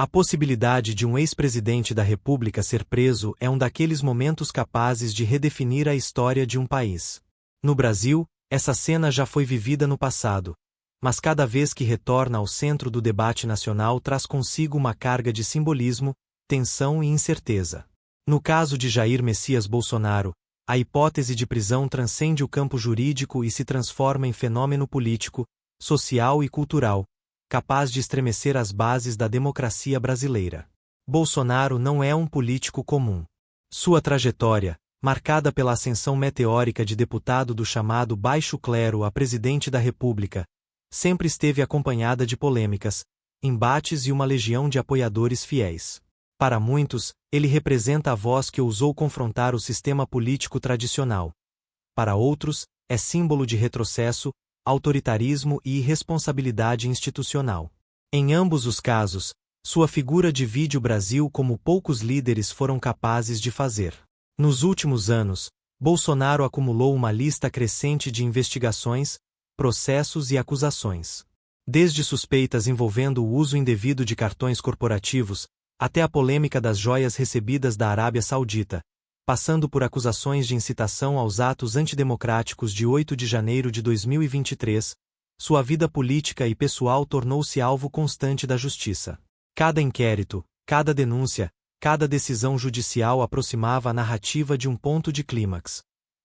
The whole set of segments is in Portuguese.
A possibilidade de um ex-presidente da República ser preso é um daqueles momentos capazes de redefinir a história de um país. No Brasil, essa cena já foi vivida no passado, mas cada vez que retorna ao centro do debate nacional traz consigo uma carga de simbolismo, tensão e incerteza. No caso de Jair Messias Bolsonaro, a hipótese de prisão transcende o campo jurídico e se transforma em fenômeno político, social e cultural, capaz de estremecer as bases da democracia brasileira. Bolsonaro não é um político comum. Sua trajetória, marcada pela ascensão meteórica de deputado do chamado baixo clero a presidente da República, sempre esteve acompanhada de polêmicas, embates e uma legião de apoiadores fiéis. Para muitos, ele representa a voz que ousou confrontar o sistema político tradicional. Para outros, é símbolo de retrocesso, autoritarismo e irresponsabilidade institucional. Em ambos os casos, sua figura divide o Brasil como poucos líderes foram capazes de fazer. Nos últimos anos, Bolsonaro acumulou uma lista crescente de investigações, processos e acusações. Desde suspeitas envolvendo o uso indevido de cartões corporativos, até a polêmica das joias recebidas da Arábia Saudita, passando por acusações de incitação aos atos antidemocráticos de 8 de janeiro de 2023, sua vida política e pessoal tornou-se alvo constante da justiça. Cada inquérito, cada denúncia, cada decisão judicial aproximava a narrativa de um ponto de clímax: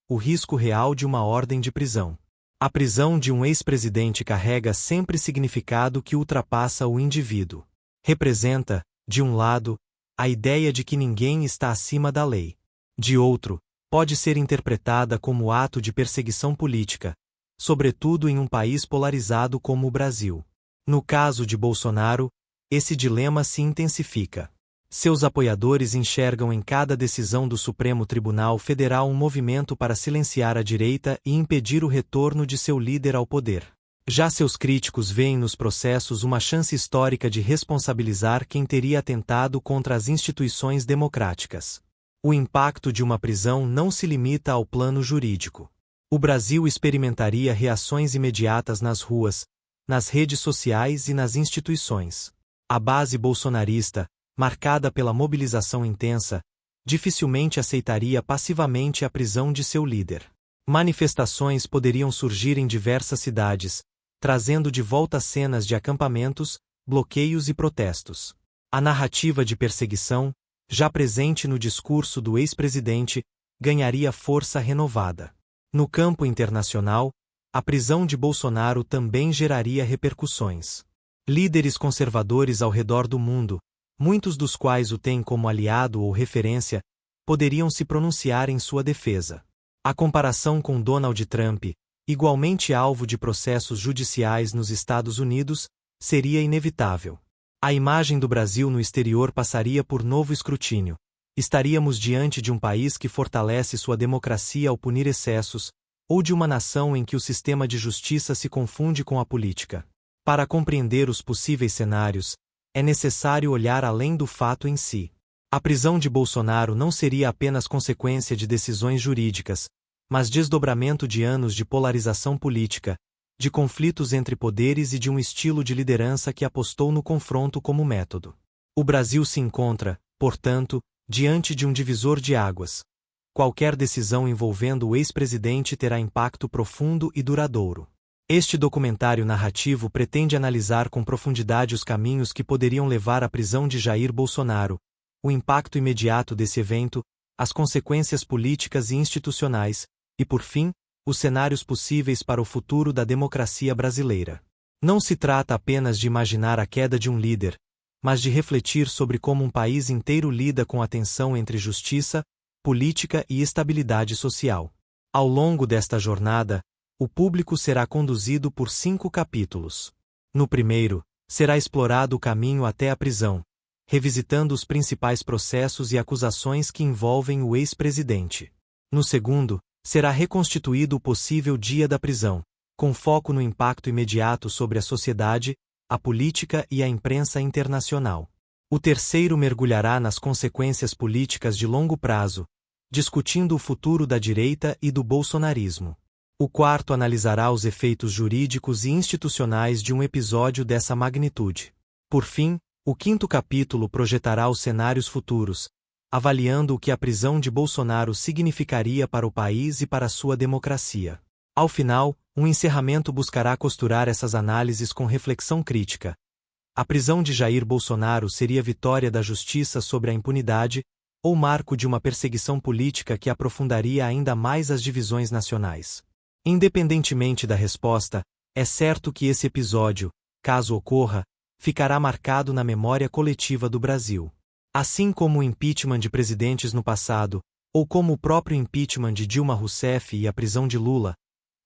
o risco real de uma ordem de prisão. A prisão de um ex-presidente carrega sempre significado que ultrapassa o indivíduo. Representa, de um lado, a ideia de que ninguém está acima da lei. De outro, pode ser interpretada como ato de perseguição política, sobretudo em um país polarizado como o Brasil. No caso de Bolsonaro, esse dilema se intensifica. Seus apoiadores enxergam em cada decisão do Supremo Tribunal Federal um movimento para silenciar a direita e impedir o retorno de seu líder ao poder. Já seus críticos veem nos processos uma chance histórica de responsabilizar quem teria atentado contra as instituições democráticas. O impacto de uma prisão não se limita ao plano jurídico. O Brasil experimentaria reações imediatas nas ruas, nas redes sociais e nas instituições. A base bolsonarista, marcada pela mobilização intensa, dificilmente aceitaria passivamente a prisão de seu líder. Manifestações poderiam surgir em diversas cidades, trazendo de volta cenas de acampamentos, bloqueios e protestos. A narrativa de perseguição, já presente no discurso do ex-presidente, ganharia força renovada. No campo internacional, a prisão de Bolsonaro também geraria repercussões. Líderes conservadores ao redor do mundo, muitos dos quais o têm como aliado ou referência, poderiam se pronunciar em sua defesa. A comparação com Donald Trump, igualmente alvo de processos judiciais nos Estados Unidos, seria inevitável. A imagem do Brasil no exterior passaria por novo escrutínio. Estaríamos diante de um país que fortalece sua democracia ao punir excessos, ou de uma nação em que o sistema de justiça se confunde com a política. Para compreender os possíveis cenários, é necessário olhar além do fato em si. A prisão de Bolsonaro não seria apenas consequência de decisões jurídicas, mas desdobramento de anos de polarização política, de conflitos entre poderes e de um estilo de liderança que apostou no confronto como método. O Brasil se encontra, portanto, diante de um divisor de águas. Qualquer decisão envolvendo o ex-presidente terá impacto profundo e duradouro. Este documentário narrativo pretende analisar com profundidade os caminhos que poderiam levar à prisão de Jair Bolsonaro, o impacto imediato desse evento, as consequências políticas e institucionais, e, por fim, os cenários possíveis para o futuro da democracia brasileira. Não se trata apenas de imaginar a queda de um líder, mas de refletir sobre como um país inteiro lida com a tensão entre justiça, política e estabilidade social. Ao longo desta jornada, o público será conduzido por 5 capítulos. No primeiro, será explorado o caminho até a prisão, revisitando os principais processos e acusações que envolvem o ex-presidente. No segundo, será reconstituído o possível dia da prisão, com foco no impacto imediato sobre a sociedade, a política e a imprensa internacional. O terceiro mergulhará nas consequências políticas de longo prazo, discutindo o futuro da direita e do bolsonarismo. O quarto analisará os efeitos jurídicos e institucionais de um episódio dessa magnitude. Por fim, O quinto capítulo projetará os cenários futuros, avaliando o que a prisão de Bolsonaro significaria para o país e para sua democracia. Ao final, um encerramento buscará costurar essas análises com reflexão crítica. A prisão de Jair Bolsonaro seria vitória da justiça sobre a impunidade, ou marco de uma perseguição política que aprofundaria ainda mais as divisões nacionais? Independentemente da resposta, é certo que esse episódio, caso ocorra, ficará marcado na memória coletiva do Brasil. Assim como o impeachment de presidentes no passado, ou como o próprio impeachment de Dilma Rousseff e a prisão de Lula,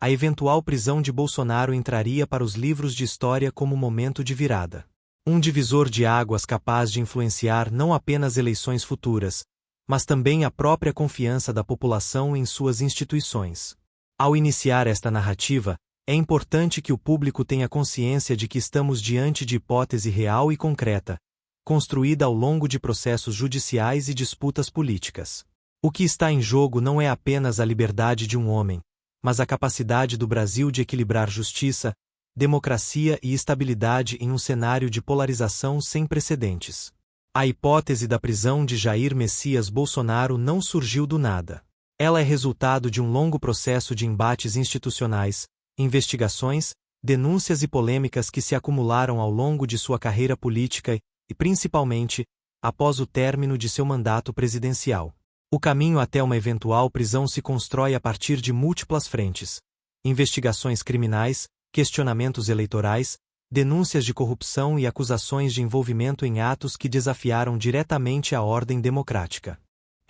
a eventual prisão de Bolsonaro entraria para os livros de história como momento de virada. Um divisor de águas capaz de influenciar não apenas eleições futuras, mas também a própria confiança da população em suas instituições. Ao iniciar esta narrativa, é importante que o público tenha consciência de que estamos diante de hipótese real e concreta, construída ao longo de processos judiciais e disputas políticas. O que está em jogo não é apenas a liberdade de um homem, mas a capacidade do Brasil de equilibrar justiça, democracia e estabilidade em um cenário de polarização sem precedentes. A hipótese da prisão de Jair Messias Bolsonaro não surgiu do nada. Ela é resultado de um longo processo de embates institucionais, investigações, denúncias e polêmicas que se acumularam ao longo de sua carreira política e, principalmente, após o término de seu mandato presidencial. O caminho até uma eventual prisão se constrói a partir de múltiplas frentes: investigações criminais, questionamentos eleitorais, denúncias de corrupção e acusações de envolvimento em atos que desafiaram diretamente a ordem democrática.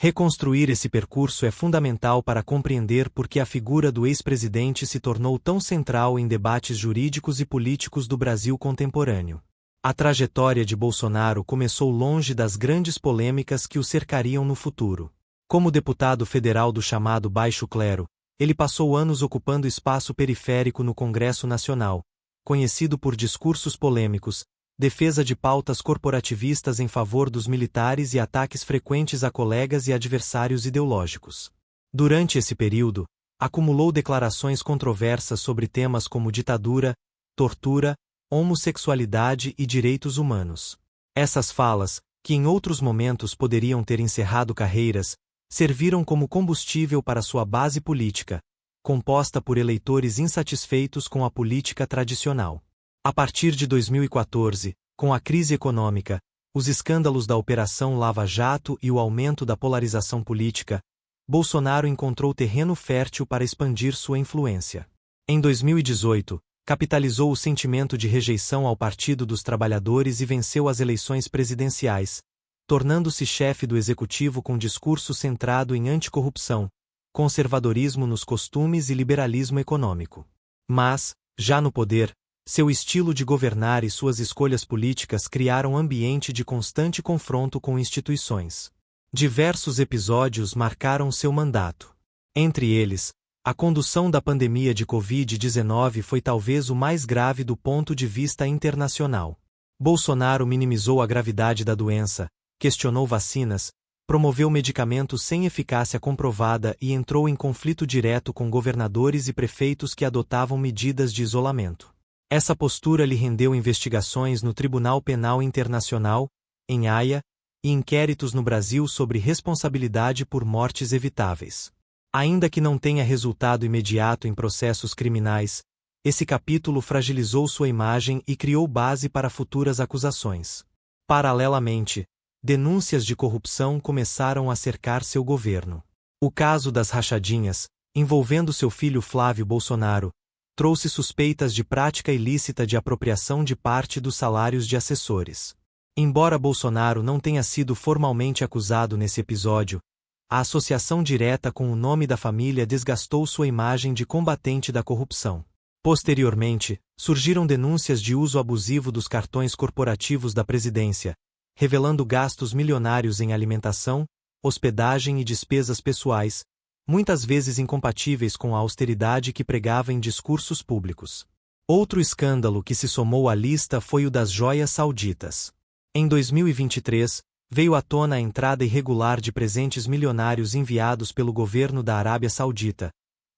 Reconstruir esse percurso é fundamental para compreender por que a figura do ex-presidente se tornou tão central em debates jurídicos e políticos do Brasil contemporâneo. A trajetória de Bolsonaro começou longe das grandes polêmicas que o cercariam no futuro. Como deputado federal do chamado Baixo Clero, ele passou anos ocupando espaço periférico no Congresso Nacional, conhecido por discursos polêmicos, defesa de pautas corporativistas em favor dos militares e ataques frequentes a colegas e adversários ideológicos. Durante esse período, acumulou declarações controversas sobre temas como ditadura, tortura, homossexualidade e direitos humanos. Essas falas, que em outros momentos poderiam ter encerrado carreiras, serviram como combustível para sua base política, composta por eleitores insatisfeitos com a política tradicional. A partir de 2014, com a crise econômica, os escândalos da Operação Lava Jato e o aumento da polarização política, Bolsonaro encontrou terreno fértil para expandir sua influência. Em 2018, capitalizou o sentimento de rejeição ao Partido dos Trabalhadores e venceu as eleições presidenciais, tornando-se chefe do executivo com discurso centrado em anticorrupção, conservadorismo nos costumes e liberalismo econômico. Mas, já no poder, seu estilo de governar e suas escolhas políticas criaram um ambiente de constante confronto com instituições. Diversos episódios marcaram seu mandato. Entre eles, a condução da pandemia de Covid-19 foi talvez o mais grave do ponto de vista internacional. Bolsonaro minimizou a gravidade da doença, questionou vacinas, promoveu medicamentos sem eficácia comprovada e entrou em conflito direto com governadores e prefeitos que adotavam medidas de isolamento. Essa postura lhe rendeu investigações no Tribunal Penal Internacional, em Haia, e inquéritos no Brasil sobre responsabilidade por mortes evitáveis. Ainda que não tenha resultado imediato em processos criminais, esse capítulo fragilizou sua imagem e criou base para futuras acusações. Paralelamente, denúncias de corrupção começaram a cercar seu governo. O caso das rachadinhas, envolvendo seu filho Flávio Bolsonaro, trouxe suspeitas de prática ilícita de apropriação de parte dos salários de assessores. Embora Bolsonaro não tenha sido formalmente acusado nesse episódio, a associação direta com o nome da família desgastou sua imagem de combatente da corrupção. Posteriormente, surgiram denúncias de uso abusivo dos cartões corporativos da presidência, revelando gastos milionários em alimentação, hospedagem e despesas pessoais, muitas vezes incompatíveis com a austeridade que pregava em discursos públicos. Outro escândalo que se somou à lista foi o das joias sauditas. Em 2023, veio à tona a entrada irregular de presentes milionários enviados pelo governo da Arábia Saudita,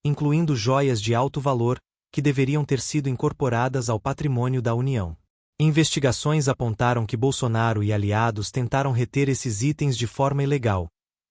incluindo joias de alto valor, que deveriam ter sido incorporadas ao patrimônio da União. Investigações apontaram que Bolsonaro e aliados tentaram reter esses itens de forma ilegal,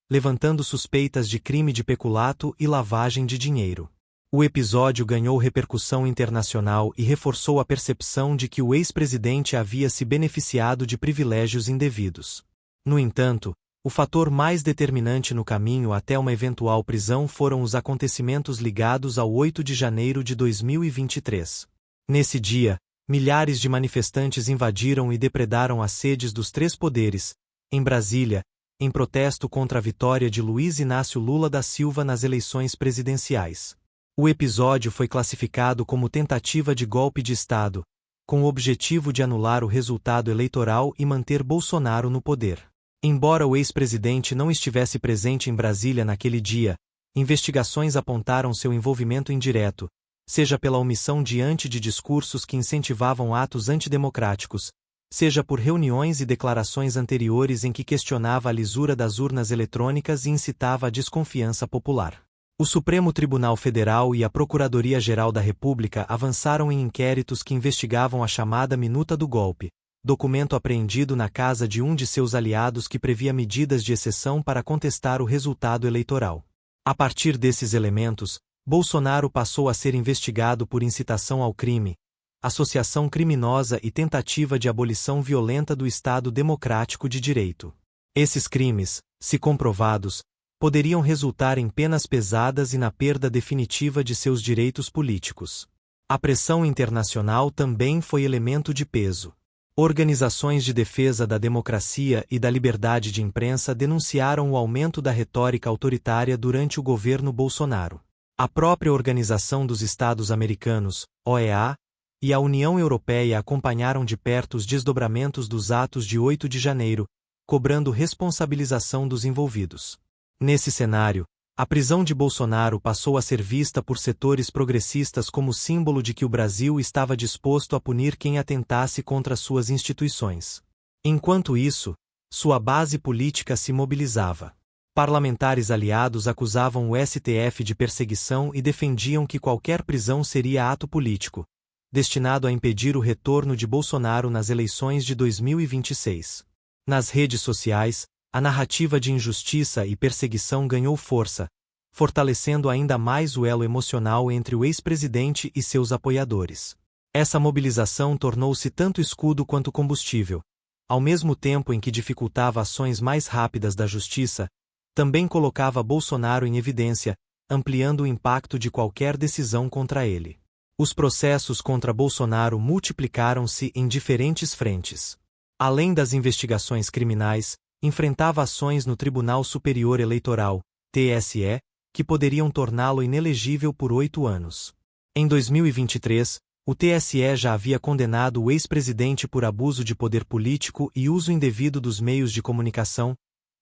levantando suspeitas de crime de peculato e lavagem de dinheiro. O episódio ganhou repercussão internacional e reforçou a percepção de que o ex-presidente havia se beneficiado de privilégios indevidos. No entanto, o fator mais determinante no caminho até uma eventual prisão foram os acontecimentos ligados ao 8 de janeiro de 2023. Nesse dia, milhares de manifestantes invadiram e depredaram as sedes dos três poderes, em Brasília, em protesto contra a vitória de Luiz Inácio Lula da Silva nas eleições presidenciais. O episódio foi classificado como tentativa de golpe de Estado, com o objetivo de anular o resultado eleitoral e manter Bolsonaro no poder. Embora o ex-presidente não estivesse presente em Brasília naquele dia, investigações apontaram seu envolvimento indireto, seja pela omissão diante de discursos que incentivavam atos antidemocráticos, seja por reuniões e declarações anteriores em que questionava a lisura das urnas eletrônicas e incitava a desconfiança popular. O Supremo Tribunal Federal e a Procuradoria-Geral da República avançaram em inquéritos que investigavam a chamada Minuta do Golpe, documento apreendido na casa de um de seus aliados que previa medidas de exceção para contestar o resultado eleitoral. A partir desses elementos, Bolsonaro passou a ser investigado por incitação ao crime, associação criminosa e tentativa de abolição violenta do Estado Democrático de Direito. Esses crimes, se comprovados, poderiam resultar em penas pesadas e na perda definitiva de seus direitos políticos. A pressão internacional também foi elemento de peso. Organizações de defesa da democracia e da liberdade de imprensa denunciaram o aumento da retórica autoritária durante o governo Bolsonaro. A própria Organização dos Estados Americanos, OEA, e a União Europeia acompanharam de perto os desdobramentos dos atos de 8 de janeiro, cobrando responsabilização dos envolvidos. Nesse cenário, a prisão de Bolsonaro passou a ser vista por setores progressistas como símbolo de que o Brasil estava disposto a punir quem atentasse contra suas instituições. Enquanto isso, sua base política se mobilizava. Parlamentares aliados acusavam o STF de perseguição e defendiam que qualquer prisão seria ato político, destinado a impedir o retorno de Bolsonaro nas eleições de 2026. Nas redes sociais, a narrativa de injustiça e perseguição ganhou força, fortalecendo ainda mais o elo emocional entre o ex-presidente e seus apoiadores. Essa mobilização tornou-se tanto escudo quanto combustível. Ao mesmo tempo em que dificultava ações mais rápidas da justiça, também colocava Bolsonaro em evidência, ampliando o impacto de qualquer decisão contra ele. Os processos contra Bolsonaro multiplicaram-se em diferentes frentes. Além das investigações criminais, enfrentava ações no Tribunal Superior Eleitoral, TSE, que poderiam torná-lo inelegível por 8 anos. Em 2023, o TSE já havia condenado o ex-presidente por abuso de poder político e uso indevido dos meios de comunicação,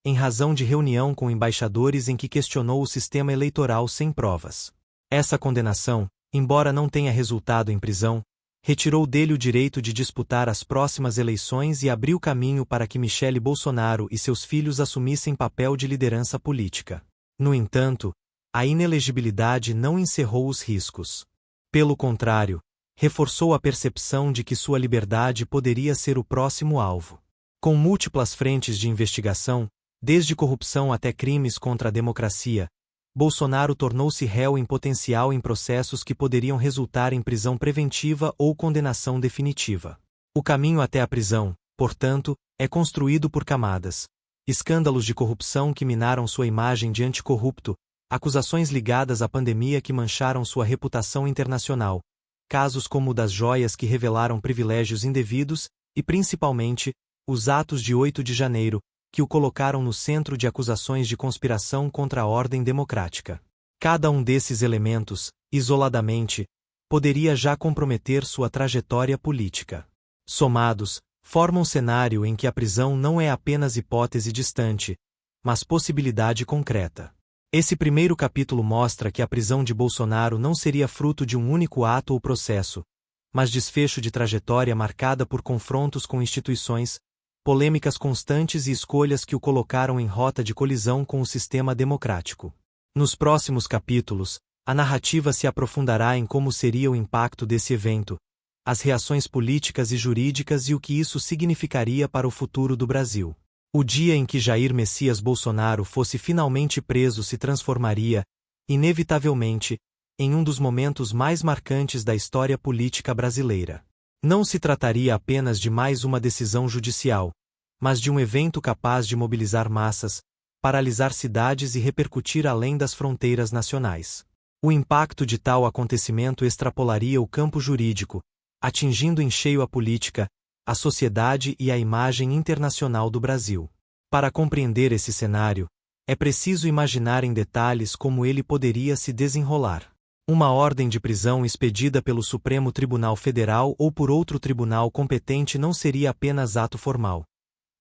em razão de reunião com embaixadores em que questionou o sistema eleitoral sem provas. Essa condenação, embora não tenha resultado em prisão, retirou dele o direito de disputar as próximas eleições e abriu caminho para que Michele Bolsonaro e seus filhos assumissem papel de liderança política. No entanto, a inelegibilidade não encerrou os riscos. Pelo contrário, reforçou a percepção de que sua liberdade poderia ser o próximo alvo. Com múltiplas frentes de investigação, desde corrupção até crimes contra a democracia, Bolsonaro tornou-se réu em potencial em processos que poderiam resultar em prisão preventiva ou condenação definitiva. O caminho até a prisão, portanto, é construído por camadas. Escândalos de corrupção que minaram sua imagem de anticorrupto, acusações ligadas à pandemia que mancharam sua reputação internacional, casos como o das joias que revelaram privilégios indevidos e, principalmente, os atos de 8 de janeiro, que o colocaram no centro de acusações de conspiração contra a ordem democrática. Cada um desses elementos, isoladamente, poderia já comprometer sua trajetória política. Somados, formam um cenário em que a prisão não é apenas hipótese distante, mas possibilidade concreta. Esse primeiro capítulo mostra que a prisão de Bolsonaro não seria fruto de um único ato ou processo, mas desfecho de trajetória marcada por confrontos com instituições, polêmicas constantes e escolhas que o colocaram em rota de colisão com o sistema democrático. Nos próximos capítulos, a narrativa se aprofundará em como seria o impacto desse evento, as reações políticas e jurídicas e o que isso significaria para o futuro do Brasil. O dia em que Jair Messias Bolsonaro fosse finalmente preso se transformaria, inevitavelmente, em um dos momentos mais marcantes da história política brasileira. Não se trataria apenas de mais uma decisão judicial, mas de um evento capaz de mobilizar massas, paralisar cidades e repercutir além das fronteiras nacionais. O impacto de tal acontecimento extrapolaria o campo jurídico, atingindo em cheio a política, a sociedade e a imagem internacional do Brasil. Para compreender esse cenário, é preciso imaginar em detalhes como ele poderia se desenrolar. Uma ordem de prisão expedida pelo Supremo Tribunal Federal ou por outro tribunal competente não seria apenas ato formal.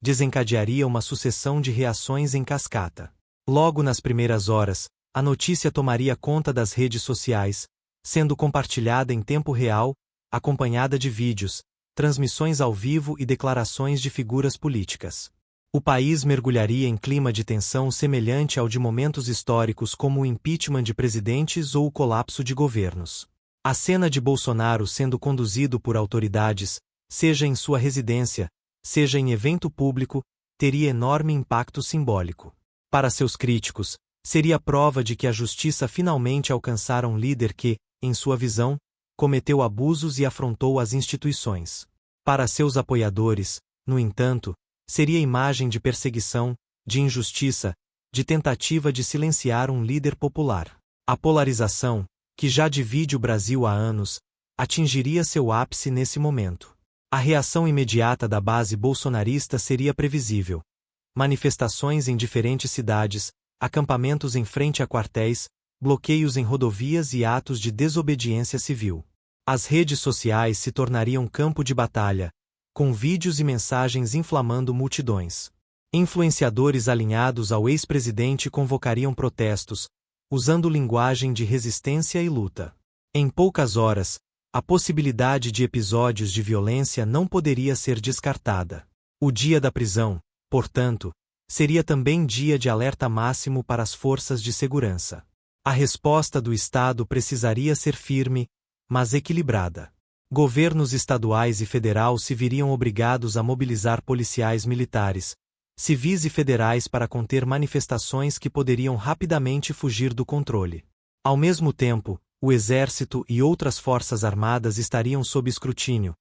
Desencadearia uma sucessão de reações em cascata. Logo nas primeiras horas, a notícia tomaria conta das redes sociais, sendo compartilhada em tempo real, acompanhada de vídeos, transmissões ao vivo e declarações de figuras políticas. O país mergulharia em clima de tensão semelhante ao de momentos históricos como o impeachment de presidentes ou o colapso de governos. A cena de Bolsonaro sendo conduzido por autoridades, seja em sua residência, seja em evento público, teria enorme impacto simbólico. Para seus críticos, seria prova de que a justiça finalmente alcançara um líder que, em sua visão, cometeu abusos e afrontou as instituições. Para seus apoiadores, no entanto, seria imagem de perseguição, de injustiça, de tentativa de silenciar um líder popular. A polarização, que já divide o Brasil há anos, atingiria seu ápice nesse momento. A reação imediata da base bolsonarista seria previsível. Manifestações em diferentes cidades, acampamentos em frente a quartéis, bloqueios em rodovias e atos de desobediência civil. As redes sociais se tornariam campo de batalha, com vídeos e mensagens inflamando multidões. Influenciadores alinhados ao ex-presidente convocariam protestos, usando linguagem de resistência e luta. Em poucas horas, a possibilidade de episódios de violência não poderia ser descartada. O dia da prisão, portanto, seria também dia de alerta máximo para as forças de segurança. A resposta do Estado precisaria ser firme, mas equilibrada. Governos estaduais e federal se viriam obrigados a mobilizar policiais militares, civis e federais para conter manifestações que poderiam rapidamente fugir do controle. Ao mesmo tempo, o Exército e outras forças armadas estariam sob escrutínio,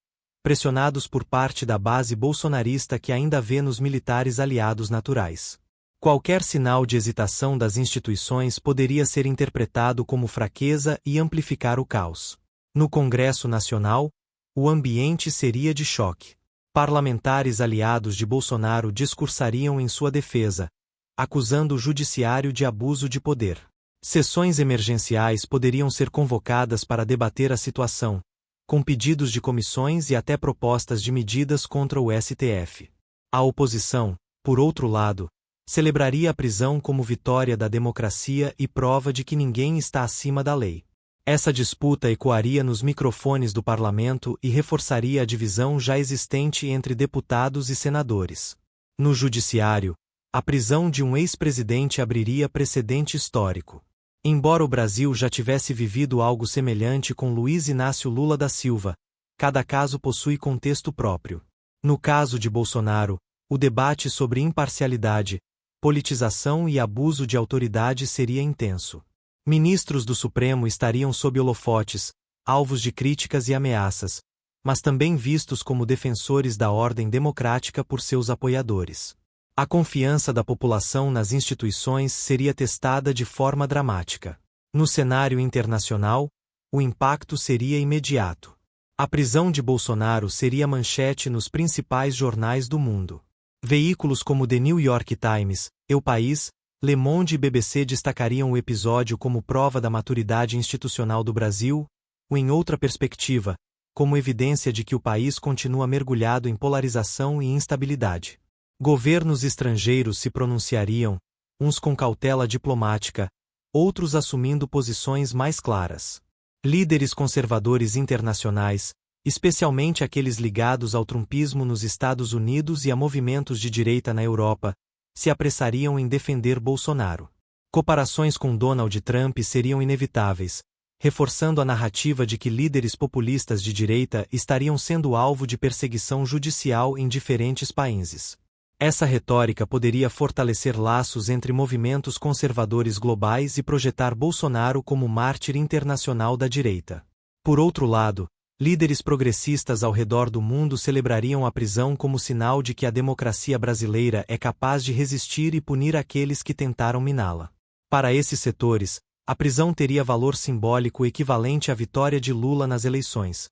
pressionados por parte da base bolsonarista que ainda vê nos militares aliados naturais. Qualquer sinal de hesitação das instituições poderia ser interpretado como fraqueza e amplificar o caos. No Congresso Nacional, o ambiente seria de choque. Parlamentares aliados de Bolsonaro discursariam em sua defesa, acusando o judiciário de abuso de poder. Sessões emergenciais poderiam ser convocadas para debater a situação, com pedidos de comissões e até propostas de medidas contra o STF. A oposição, por outro lado, celebraria a prisão como vitória da democracia e prova de que ninguém está acima da lei. Essa disputa ecoaria nos microfones do parlamento e reforçaria a divisão já existente entre deputados e senadores. No judiciário, a prisão de um ex-presidente abriria precedente histórico. Embora o Brasil já tivesse vivido algo semelhante com Luiz Inácio Lula da Silva, cada caso possui contexto próprio. No caso de Bolsonaro, o debate sobre imparcialidade, politização e abuso de autoridade seria intenso. Ministros do Supremo estariam sob holofotes, alvos de críticas e ameaças, mas também vistos como defensores da ordem democrática por seus apoiadores. A confiança da população nas instituições seria testada de forma dramática. No cenário internacional, o impacto seria imediato. A prisão de Bolsonaro seria manchete nos principais jornais do mundo. Veículos como The New York Times, El País, Le Monde e BBC destacariam o episódio como prova da maturidade institucional do Brasil, ou em outra perspectiva, como evidência de que o país continua mergulhado em polarização e instabilidade. Governos estrangeiros se pronunciariam, uns com cautela diplomática, outros assumindo posições mais claras. Líderes conservadores internacionais, especialmente aqueles ligados ao trumpismo nos Estados Unidos e a movimentos de direita na Europa, se apressariam em defender Bolsonaro. Comparações com Donald Trump seriam inevitáveis, reforçando a narrativa de que líderes populistas de direita estariam sendo alvo de perseguição judicial em diferentes países. Essa retórica poderia fortalecer laços entre movimentos conservadores globais e projetar Bolsonaro como mártir internacional da direita. Por outro lado, líderes progressistas ao redor do mundo celebrariam a prisão como sinal de que a democracia brasileira é capaz de resistir e punir aqueles que tentaram miná-la. Para esses setores, a prisão teria valor simbólico equivalente à vitória de Lula nas eleições.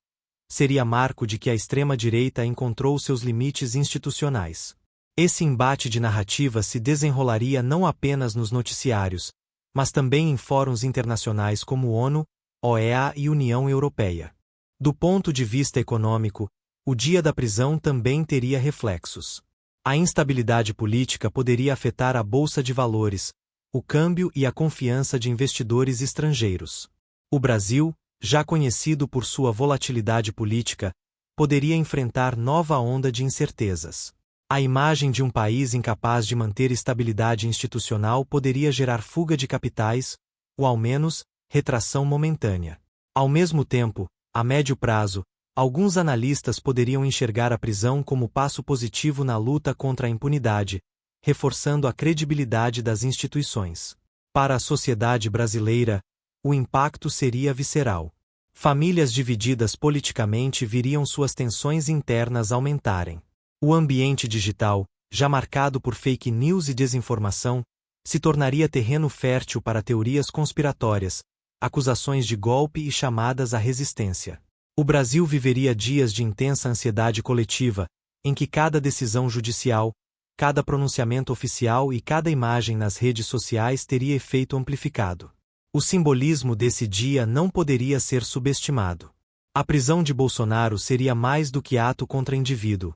Seria marco de que a extrema-direita encontrou seus limites institucionais. Esse embate de narrativa se desenrolaria não apenas nos noticiários, mas também em fóruns internacionais como ONU, OEA e União Europeia. Do ponto de vista econômico, o dia da prisão também teria reflexos. A instabilidade política poderia afetar a bolsa de valores, o câmbio e a confiança de investidores estrangeiros. O Brasil, já conhecido por sua volatilidade política, poderia enfrentar nova onda de incertezas. A imagem de um país incapaz de manter estabilidade institucional poderia gerar fuga de capitais, ou ao menos, retração momentânea. Ao mesmo tempo, a médio prazo, alguns analistas poderiam enxergar a prisão como passo positivo na luta contra a impunidade, reforçando a credibilidade das instituições. Para a sociedade brasileira, o impacto seria visceral. Famílias divididas politicamente viriam suas tensões internas aumentarem. O ambiente digital, já marcado por fake news e desinformação, se tornaria terreno fértil para teorias conspiratórias, acusações de golpe e chamadas à resistência. O Brasil viveria dias de intensa ansiedade coletiva, em que cada decisão judicial, cada pronunciamento oficial e cada imagem nas redes sociais teria efeito amplificado. O simbolismo desse dia não poderia ser subestimado. A prisão de Bolsonaro seria mais do que ato contra indivíduo.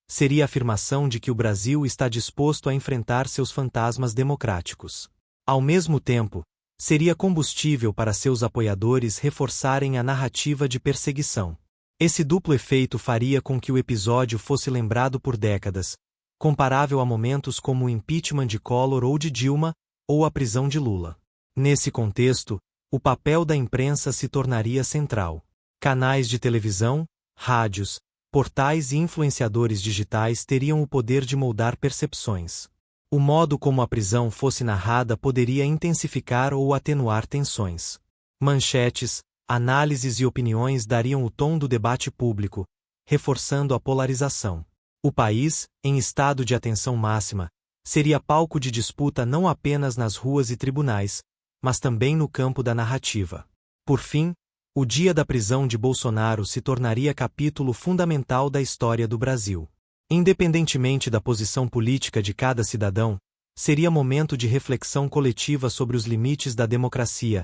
Seria a afirmação de que o Brasil está disposto a enfrentar seus fantasmas democráticos. Ao mesmo tempo, seria combustível para seus apoiadores reforçarem a narrativa de perseguição. Esse duplo efeito faria com que o episódio fosse lembrado por décadas, comparável a momentos como o impeachment de Collor ou de Dilma, ou a prisão de Lula. Nesse contexto, o papel da imprensa se tornaria central. Canais de televisão, rádios, portais e influenciadores digitais teriam o poder de moldar percepções. O modo como a prisão fosse narrada poderia intensificar ou atenuar tensões. Manchetes, análises e opiniões dariam o tom do debate público, reforçando a polarização. O país, em estado de atenção máxima, seria palco de disputa não apenas nas ruas e tribunais, mas também no campo da narrativa. Por fim, o dia da prisão de Bolsonaro se tornaria capítulo fundamental da história do Brasil. Independentemente da posição política de cada cidadão, seria momento de reflexão coletiva sobre os limites da democracia,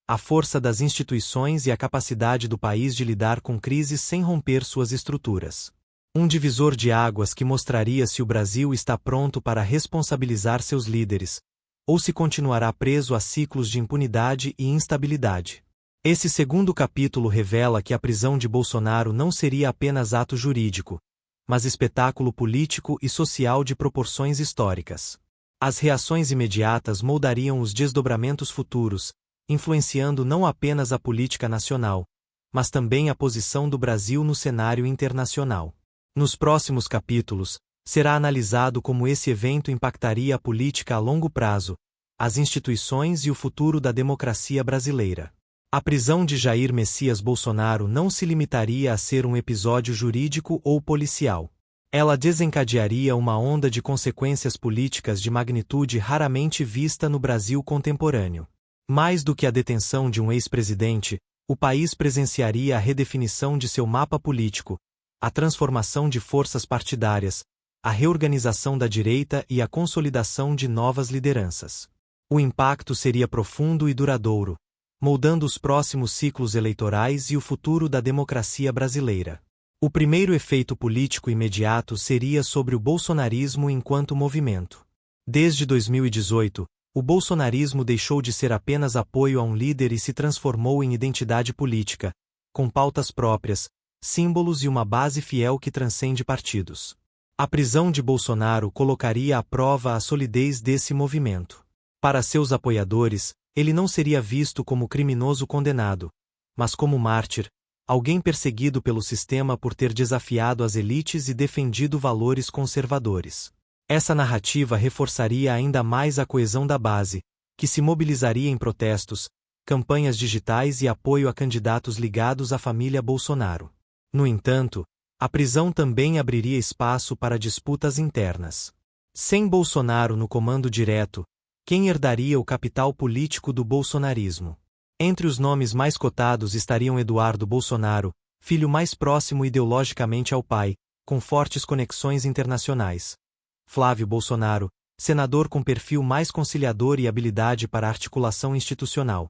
a força das instituições e a capacidade do país de lidar com crises sem romper suas estruturas. Um divisor de águas que mostraria se o Brasil está pronto para responsabilizar seus líderes, ou se continuará preso a ciclos de impunidade e instabilidade. Esse segundo capítulo revela que a prisão de Bolsonaro não seria apenas ato jurídico, mas espetáculo político e social de proporções históricas. As reações imediatas moldariam os desdobramentos futuros, influenciando não apenas a política nacional, mas também a posição do Brasil no cenário internacional. Nos próximos capítulos, será analisado como esse evento impactaria a política a longo prazo, as instituições e o futuro da democracia brasileira. A prisão de Jair Messias Bolsonaro não se limitaria a ser um episódio jurídico ou policial. Ela desencadearia uma onda de consequências políticas de magnitude raramente vista no Brasil contemporâneo. Mais do que a detenção de um ex-presidente, o país presenciaria a redefinição de seu mapa político, a transformação de forças partidárias, a reorganização da direita e a consolidação de novas lideranças. O impacto seria profundo e duradouro, moldando os próximos ciclos eleitorais e o futuro da democracia brasileira. O primeiro efeito político imediato seria sobre o bolsonarismo enquanto movimento. Desde 2018, o bolsonarismo deixou de ser apenas apoio a um líder e se transformou em identidade política, com pautas próprias, símbolos e uma base fiel que transcende partidos. A prisão de Bolsonaro colocaria à prova a solidez desse movimento. Para seus apoiadores, Ele não seria visto como criminoso condenado, mas como mártir, alguém perseguido pelo sistema por ter desafiado as elites e defendido valores conservadores. Essa narrativa reforçaria ainda mais a coesão da base, que se mobilizaria em protestos, campanhas digitais e apoio a candidatos ligados à família Bolsonaro. No entanto, a prisão também abriria espaço para disputas internas. Sem Bolsonaro no comando direto, quem herdaria o capital político do bolsonarismo? Entre os nomes mais cotados estariam Eduardo Bolsonaro, filho mais próximo ideologicamente ao pai, com fortes conexões internacionais. Flávio Bolsonaro, senador com perfil mais conciliador e habilidade para articulação institucional.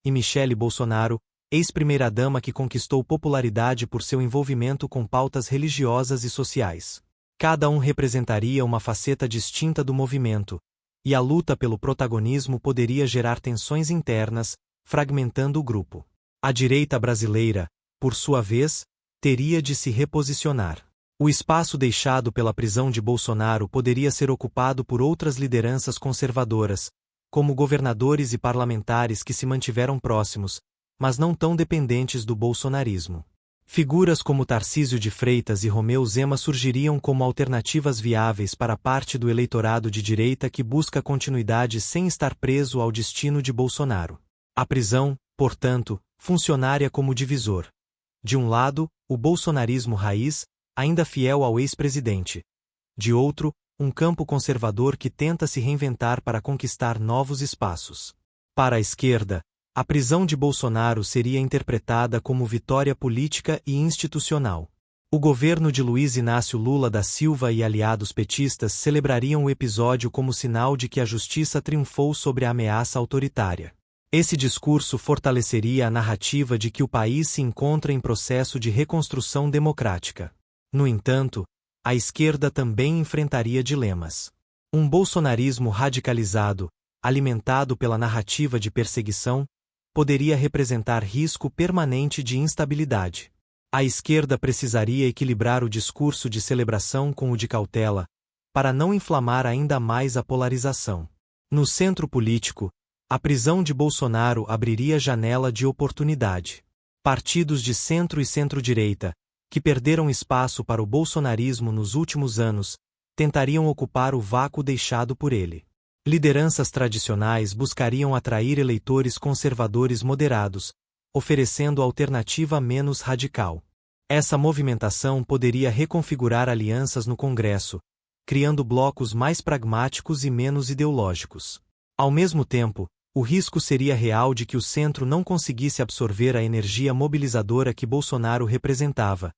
E Michele Bolsonaro, ex-primeira-dama que conquistou popularidade por seu envolvimento com pautas religiosas e sociais. Cada um representaria uma faceta distinta do movimento, e a luta pelo protagonismo poderia gerar tensões internas, fragmentando o grupo. A direita brasileira, por sua vez, teria de se reposicionar. O espaço deixado pela prisão de Bolsonaro poderia ser ocupado por outras lideranças conservadoras, como governadores e parlamentares que se mantiveram próximos, mas não tão dependentes do bolsonarismo. Figuras como Tarcísio de Freitas e Romeu Zema surgiriam como alternativas viáveis para parte do eleitorado de direita que busca continuidade sem estar preso ao destino de Bolsonaro. A prisão, portanto, funcionaria como divisor. De um lado, o bolsonarismo raiz, ainda fiel ao ex-presidente. De outro, um campo conservador que tenta se reinventar para conquistar novos espaços. Para a esquerda, a prisão de Bolsonaro seria interpretada como vitória política e institucional. O governo de Luiz Inácio Lula da Silva e aliados petistas celebrariam o episódio como sinal de que a justiça triunfou sobre a ameaça autoritária. Esse discurso fortaleceria a narrativa de que o país se encontra em processo de reconstrução democrática. No entanto, a esquerda também enfrentaria dilemas. Um bolsonarismo radicalizado, alimentado pela narrativa de perseguição, poderia representar risco permanente de instabilidade. A esquerda precisaria equilibrar o discurso de celebração com o de cautela, para não inflamar ainda mais a polarização. No centro político, a prisão de Bolsonaro abriria janela de oportunidade. Partidos de centro e centro-direita, que perderam espaço para o bolsonarismo nos últimos anos, tentariam ocupar o vácuo deixado por ele. Lideranças tradicionais buscariam atrair eleitores conservadores moderados, oferecendo alternativa menos radical. Essa movimentação poderia reconfigurar alianças no Congresso, criando blocos mais pragmáticos e menos ideológicos. Ao mesmo tempo, o risco seria real de que o centro não conseguisse absorver a energia mobilizadora que Bolsonaro representava,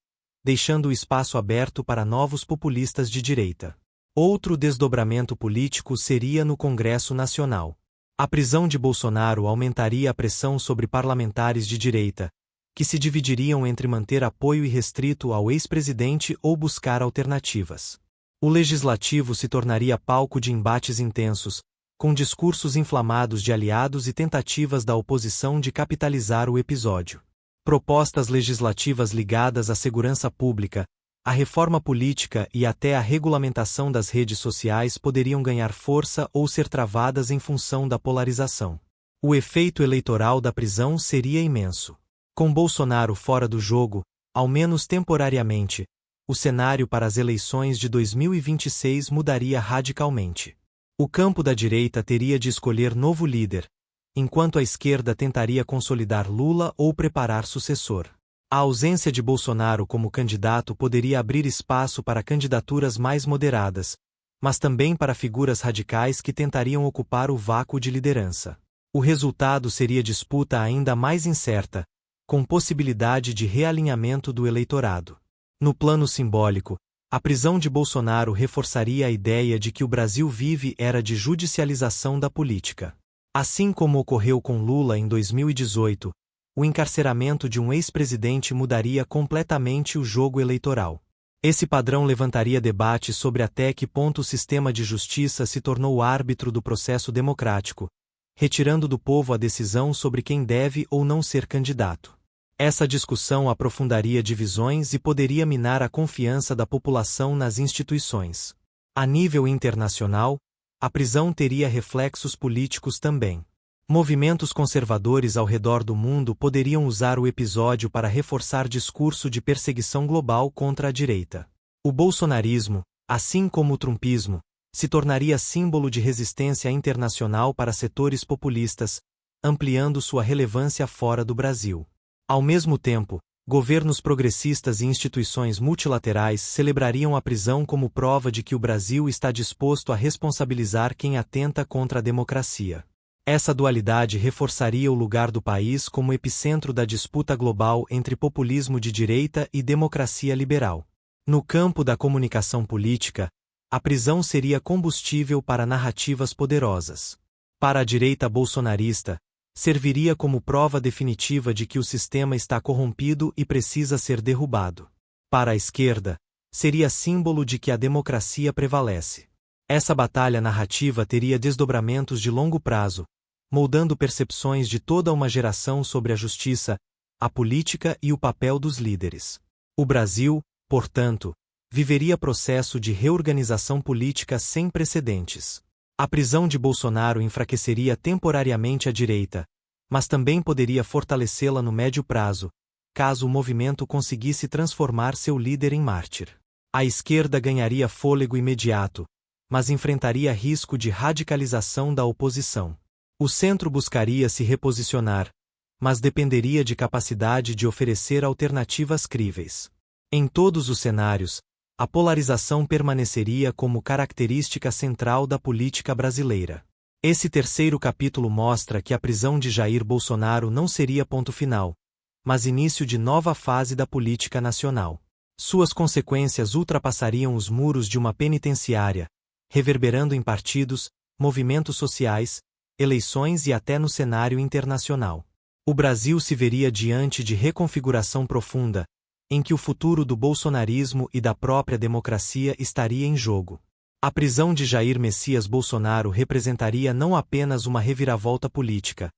deixando o espaço aberto para novos populistas de direita. Outro desdobramento político seria no Congresso Nacional. A prisão de Bolsonaro aumentaria a pressão sobre parlamentares de direita, que se dividiriam entre manter apoio irrestrito ao ex-presidente ou buscar alternativas. O legislativo se tornaria palco de embates intensos, com discursos inflamados de aliados e tentativas da oposição de capitalizar o episódio. Propostas legislativas ligadas à segurança pública, à reforma política e até à regulamentação das redes sociais poderiam ganhar força ou ser travadas em função da polarização. O efeito eleitoral da prisão seria imenso. Com Bolsonaro fora do jogo, ao menos temporariamente, o cenário para as eleições de 2026 mudaria radicalmente. O campo da direita teria de escolher novo líder, enquanto a esquerda tentaria consolidar Lula ou preparar sucessor. A ausência de Bolsonaro como candidato poderia abrir espaço para candidaturas mais moderadas, mas também para figuras radicais que tentariam ocupar o vácuo de liderança. O resultado seria disputa ainda mais incerta, com possibilidade de realinhamento do eleitorado. No plano simbólico, a prisão de Bolsonaro reforçaria a ideia de que o Brasil vive era de judicialização da política. Assim como ocorreu com Lula em 2018, o encarceramento de um ex-presidente mudaria completamente o jogo eleitoral. Esse padrão levantaria debates sobre até que ponto o sistema de justiça se tornou o árbitro do processo democrático, retirando do povo a decisão sobre quem deve ou não ser candidato. Essa discussão aprofundaria divisões e poderia minar a confiança da população nas instituições. A nível internacional, a prisão teria reflexos políticos também. Movimentos conservadores ao redor do mundo poderiam usar o episódio para reforçar discurso de perseguição global contra a direita. O bolsonarismo, assim como o trumpismo, se tornaria símbolo de resistência internacional para setores populistas, ampliando sua relevância fora do Brasil. Ao mesmo tempo, governos progressistas e instituições multilaterais celebrariam a prisão como prova de que o Brasil está disposto a responsabilizar quem atenta contra a democracia. Essa dualidade reforçaria o lugar do país como epicentro da disputa global entre populismo de direita e democracia liberal. No campo da comunicação política, a prisão seria combustível para narrativas poderosas. Para a direita bolsonarista, serviria como prova definitiva de que o sistema está corrompido e precisa ser derrubado. Para a esquerda, seria símbolo de que a democracia prevalece. Essa batalha narrativa teria desdobramentos de longo prazo, moldando percepções de toda uma geração sobre a justiça, a política e o papel dos líderes. O Brasil, portanto, viveria processo de reorganização política sem precedentes. A prisão de Bolsonaro enfraqueceria temporariamente a direita, mas também poderia fortalecê-la no médio prazo, caso o movimento conseguisse transformar seu líder em mártir. A esquerda ganharia fôlego imediato, mas enfrentaria risco de radicalização da oposição. O centro buscaria se reposicionar, mas dependeria de capacidade de oferecer alternativas críveis. Em todos os cenários, a polarização permaneceria como característica central da política brasileira. Esse terceiro capítulo mostra que a prisão de Jair Bolsonaro não seria ponto final, mas início de nova fase da política nacional. Suas consequências ultrapassariam os muros de uma penitenciária, reverberando em partidos, movimentos sociais, eleições e até no cenário internacional. O Brasil se veria diante de reconfiguração profunda, em que o futuro do bolsonarismo e da própria democracia estaria em jogo. A prisão de Jair Messias Bolsonaro representaria não apenas uma reviravolta política,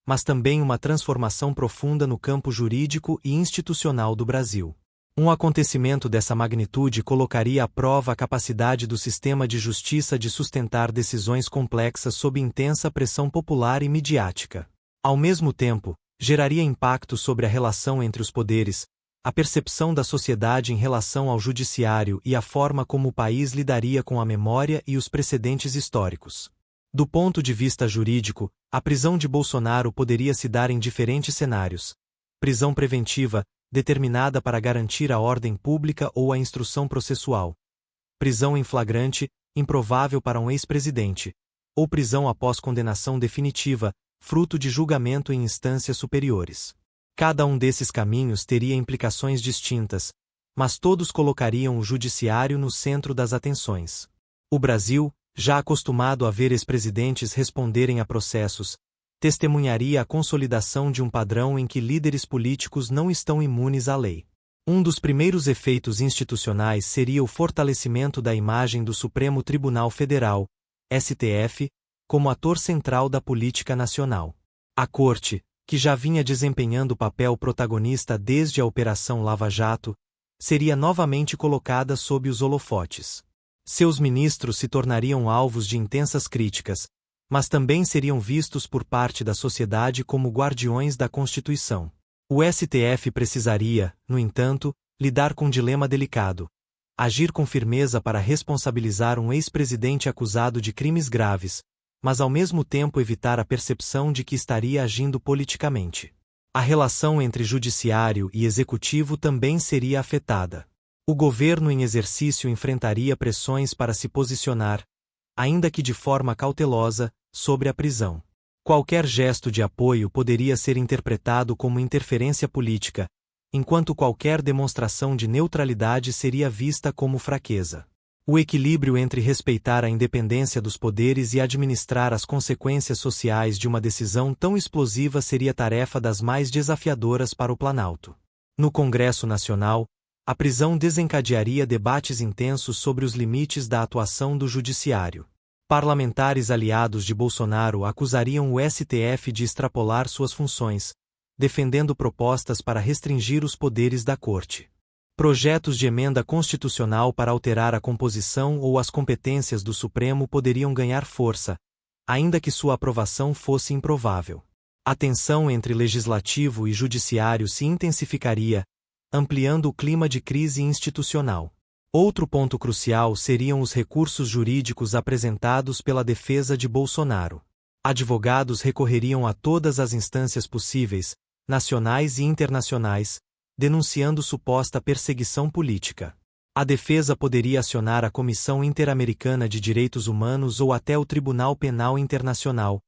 mas também uma transformação profunda no campo jurídico e institucional do Brasil. Um acontecimento dessa magnitude colocaria à prova a capacidade do sistema de justiça de sustentar decisões complexas sob intensa pressão popular e midiática. Ao mesmo tempo, geraria impacto sobre a relação entre os poderes, a percepção da sociedade em relação ao judiciário e a forma como o país lidaria com a memória e os precedentes históricos. Do ponto de vista jurídico, a prisão de Bolsonaro poderia se dar em diferentes cenários. Prisão preventiva, determinada para garantir a ordem pública ou a instrução processual. Prisão em flagrante, improvável para um ex-presidente. Ou prisão após condenação definitiva, fruto de julgamento em instâncias superiores. Cada um desses caminhos teria implicações distintas, mas todos colocariam o judiciário no centro das atenções. O Brasil, já acostumado a ver ex-presidentes responderem a processos, testemunharia a consolidação de um padrão em que líderes políticos não estão imunes à lei. Um dos primeiros efeitos institucionais seria o fortalecimento da imagem do Supremo Tribunal Federal, STF, como ator central da política nacional. A Corte, que já vinha desempenhando papel protagonista desde a Operação Lava Jato, seria novamente colocada sob os holofotes. Seus ministros se tornariam alvos de intensas críticas, mas também seriam vistos por parte da sociedade como guardiões da Constituição. O STF precisaria, no entanto, lidar com um dilema delicado: agir com firmeza para responsabilizar um ex-presidente acusado de crimes graves, mas ao mesmo tempo evitar a percepção de que estaria agindo politicamente. A relação entre judiciário e executivo também seria afetada. O governo em exercício enfrentaria pressões para se posicionar, ainda que de forma cautelosa, sobre a prisão. Qualquer gesto de apoio poderia ser interpretado como interferência política, enquanto qualquer demonstração de neutralidade seria vista como fraqueza. O equilíbrio entre respeitar a independência dos poderes e administrar as consequências sociais de uma decisão tão explosiva seria tarefa das mais desafiadoras para o Planalto. No Congresso Nacional, a prisão desencadearia debates intensos sobre os limites da atuação do judiciário. Parlamentares aliados de Bolsonaro acusariam o STF de extrapolar suas funções, defendendo propostas para restringir os poderes da Corte. Projetos de emenda constitucional para alterar a composição ou as competências do Supremo poderiam ganhar força, ainda que sua aprovação fosse improvável. A tensão entre legislativo e judiciário se intensificaria, ampliando o clima de crise institucional. Outro ponto crucial seriam os recursos jurídicos apresentados pela defesa de Bolsonaro. Advogados recorreriam a todas as instâncias possíveis, nacionais e internacionais, denunciando suposta perseguição política. A defesa poderia acionar a Comissão Interamericana de Direitos Humanos ou até o Tribunal Penal Internacional,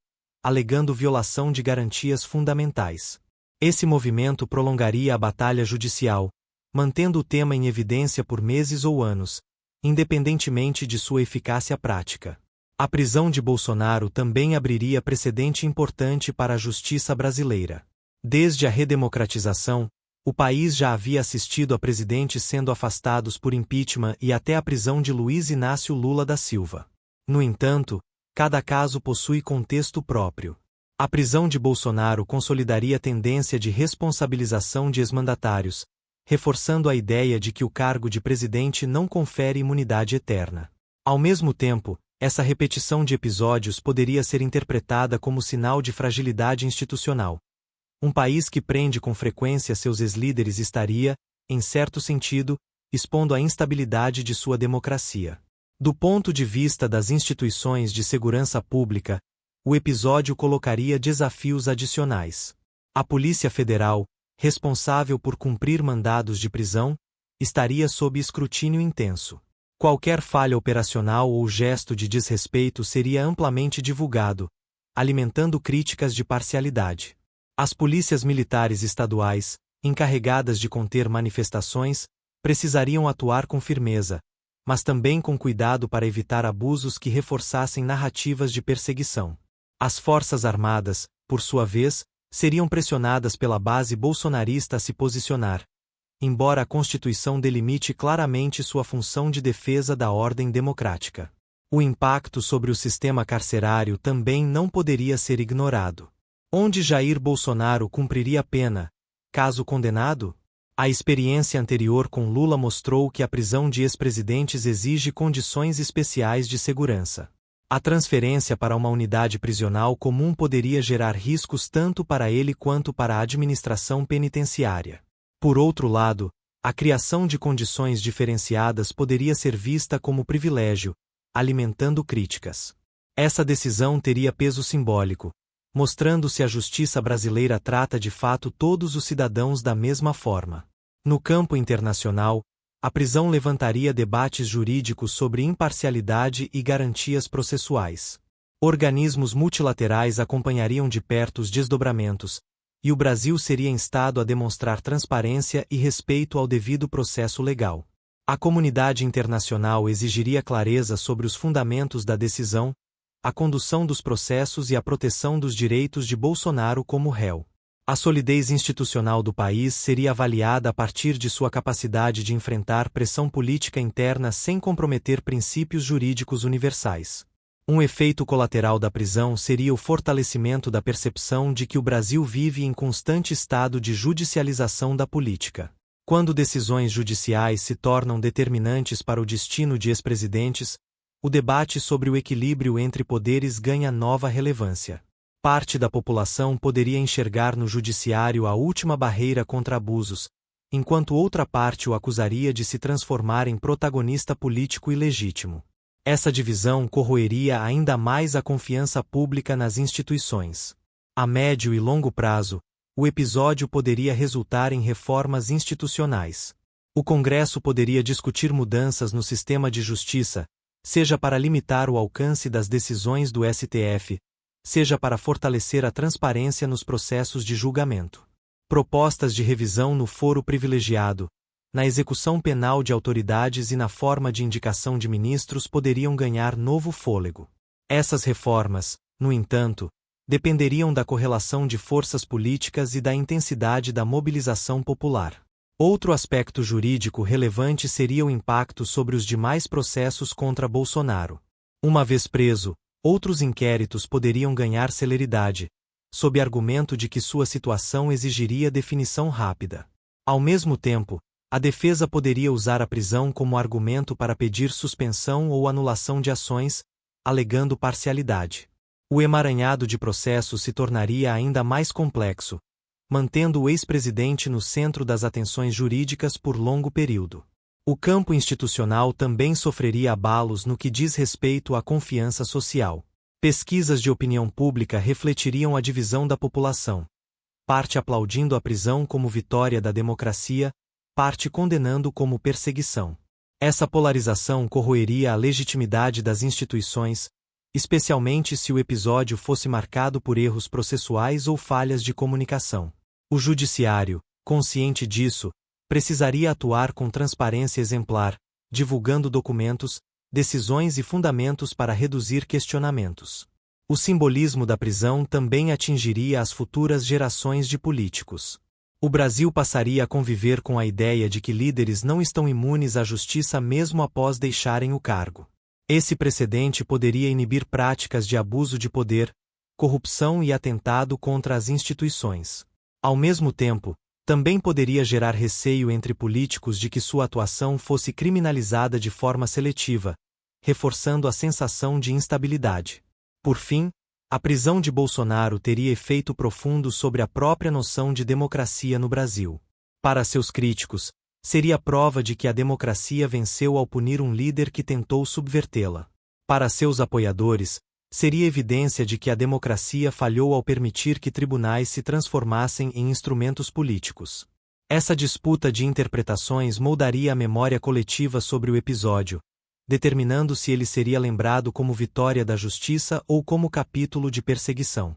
alegando violação de garantias fundamentais. Esse movimento prolongaria a batalha judicial, mantendo o tema em evidência por meses ou anos, independentemente de sua eficácia prática. A prisão de Bolsonaro também abriria precedente importante para a justiça brasileira. Desde a redemocratização, o país já havia assistido a presidentes sendo afastados por impeachment e até a prisão de Luiz Inácio Lula da Silva. No entanto, cada caso possui contexto próprio. A prisão de Bolsonaro consolidaria a tendência de responsabilização de ex-mandatários, reforçando a ideia de que o cargo de presidente não confere imunidade eterna. Ao mesmo tempo, essa repetição de episódios poderia ser interpretada como sinal de fragilidade institucional. Um país que prende com frequência seus ex-líderes estaria, em certo sentido, expondo a instabilidade de sua democracia. Do ponto de vista das instituições de segurança pública, o episódio colocaria desafios adicionais. A Polícia Federal, responsável por cumprir mandados de prisão, estaria sob escrutínio intenso. Qualquer falha operacional ou gesto de desrespeito seria amplamente divulgado, alimentando críticas de parcialidade. As polícias militares estaduais, encarregadas de conter manifestações, precisariam atuar com firmeza, mas também com cuidado para evitar abusos que reforçassem narrativas de perseguição. As Forças Armadas, por sua vez, seriam pressionadas pela base bolsonarista a se posicionar, embora a Constituição delimite claramente sua função de defesa da ordem democrática. O impacto sobre o sistema carcerário também não poderia ser ignorado. Onde Jair Bolsonaro cumpriria a pena, caso condenado? A experiência anterior com Lula mostrou que a prisão de ex-presidentes exige condições especiais de segurança. A transferência para uma unidade prisional comum poderia gerar riscos tanto para ele quanto para a administração penitenciária. Por outro lado, a criação de condições diferenciadas poderia ser vista como privilégio, alimentando críticas. Essa decisão teria peso simbólico, mostrando se a justiça brasileira trata de fato todos os cidadãos da mesma forma. No campo internacional, a prisão levantaria debates jurídicos sobre imparcialidade e garantias processuais. Organismos multilaterais acompanhariam de perto os desdobramentos, e o Brasil seria instado a demonstrar transparência e respeito ao devido processo legal. A comunidade internacional exigiria clareza sobre os fundamentos da decisão, a condução dos processos e a proteção dos direitos de Bolsonaro como réu. A solidez institucional do país seria avaliada a partir de sua capacidade de enfrentar pressão política interna sem comprometer princípios jurídicos universais. Um efeito colateral da prisão seria o fortalecimento da percepção de que o Brasil vive em constante estado de judicialização da política. Quando decisões judiciais se tornam determinantes para o destino de ex-presidentes, o debate sobre o equilíbrio entre poderes ganha nova relevância. Parte da população poderia enxergar no judiciário a última barreira contra abusos, enquanto outra parte o acusaria de se transformar em protagonista político ilegítimo. Essa divisão corroeria ainda mais a confiança pública nas instituições. A médio e longo prazo, o episódio poderia resultar em reformas institucionais. O Congresso poderia discutir mudanças no sistema de justiça, seja para limitar o alcance das decisões do STF, seja para fortalecer a transparência nos processos de julgamento. Propostas de revisão no foro privilegiado, na execução penal de autoridades e na forma de indicação de ministros poderiam ganhar novo fôlego. Essas reformas, no entanto, dependeriam da correlação de forças políticas e da intensidade da mobilização popular. Outro aspecto jurídico relevante seria o impacto sobre os demais processos contra Bolsonaro. Uma vez preso, outros inquéritos poderiam ganhar celeridade, sob argumento de que sua situação exigiria definição rápida. Ao mesmo tempo, a defesa poderia usar a prisão como argumento para pedir suspensão ou anulação de ações, alegando parcialidade. O emaranhado de processos se tornaria ainda mais complexo, mantendo o ex-presidente no centro das atenções jurídicas por longo período. O campo institucional também sofreria abalos no que diz respeito à confiança social. Pesquisas de opinião pública refletiriam a divisão da população, parte aplaudindo a prisão como vitória da democracia, parte condenando como perseguição. Essa polarização corroeria a legitimidade das instituições, especialmente se o episódio fosse marcado por erros processuais ou falhas de comunicação. O judiciário, consciente disso, precisaria atuar com transparência exemplar, divulgando documentos, decisões e fundamentos para reduzir questionamentos. O simbolismo da prisão também atingiria as futuras gerações de políticos. O Brasil passaria a conviver com a ideia de que líderes não estão imunes à justiça mesmo após deixarem o cargo. Esse precedente poderia inibir práticas de abuso de poder, corrupção e atentado contra as instituições. Ao mesmo tempo, também poderia gerar receio entre políticos de que sua atuação fosse criminalizada de forma seletiva, reforçando a sensação de instabilidade. Por fim, a prisão de Bolsonaro teria efeito profundo sobre a própria noção de democracia no Brasil. Para seus críticos, seria prova de que a democracia venceu ao punir um líder que tentou subvertê-la. Para seus apoiadores, seria evidência de que a democracia falhou ao permitir que tribunais se transformassem em instrumentos políticos. Essa disputa de interpretações moldaria a memória coletiva sobre o episódio, determinando se ele seria lembrado como vitória da justiça ou como capítulo de perseguição.